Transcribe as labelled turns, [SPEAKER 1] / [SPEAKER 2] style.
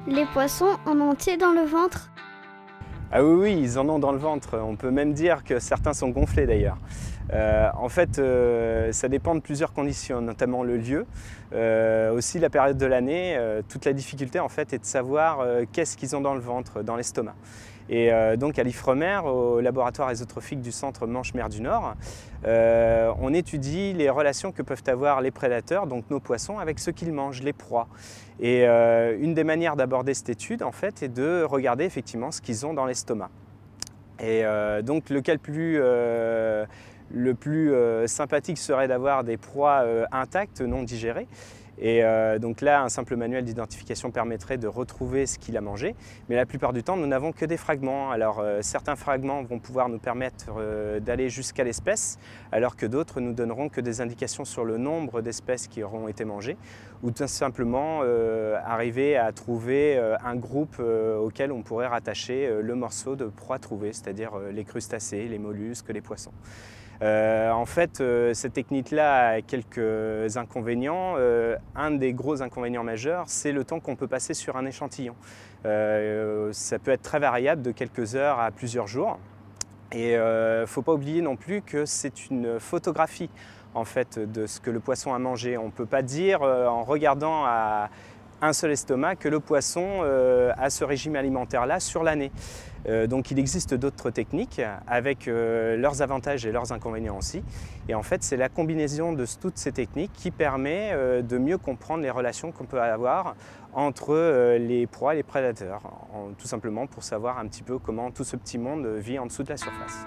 [SPEAKER 1] Les poissons en entier dans le ventre?
[SPEAKER 2] Ah oui, oui, ils en ont dans le ventre. On peut même dire que certains sont gonflés d'ailleurs. En fait, ça dépend de plusieurs conditions, notamment le lieu, aussi la période de l'année. Toute la difficulté en fait est de savoir qu'est-ce qu'ils ont dans le ventre, dans l'estomac. Et donc à l'Ifremer, au laboratoire ésotrophique du centre Manche-Mer du Nord, on étudie les relations que peuvent avoir les prédateurs, donc nos poissons, avec ceux qu'ils mangent, les proies. Et une des manières d'aborder cette étude en fait est de regarder effectivement ce qu'ils ont dans l'estomac. Et donc le plus sympathique serait d'avoir des proies intactes, non digérées. Et donc là, un simple manuel d'identification permettrait de retrouver ce qu'il a mangé. Mais la plupart du temps, nous n'avons que des fragments. Alors certains fragments vont pouvoir nous permettre d'aller jusqu'à l'espèce, alors que d'autres nous donneront que des indications sur le nombre d'espèces qui auront été mangées, ou tout simplement arriver à trouver un groupe auquel on pourrait rattacher le morceau de proie trouvée, c'est-à-dire les crustacés, les mollusques, les poissons. En fait, cette technique-là a quelques inconvénients. Un des gros inconvénients majeurs, c'est le temps qu'on peut passer sur un échantillon. Ça peut être très variable de quelques heures à plusieurs jours. Et il ne faut pas oublier non plus que c'est une photographie en fait, de ce que le poisson a mangé. On ne peut pas dire en regardant à un seul estomac que le poisson a ce régime alimentaire-là sur l'année. Donc il existe d'autres techniques avec leurs avantages et leurs inconvénients aussi. Et en fait, c'est la combinaison de toutes ces techniques qui permet de mieux comprendre les relations qu'on peut avoir entre les proies et les prédateurs, tout simplement pour savoir un petit peu comment tout ce petit monde vit en dessous de la surface.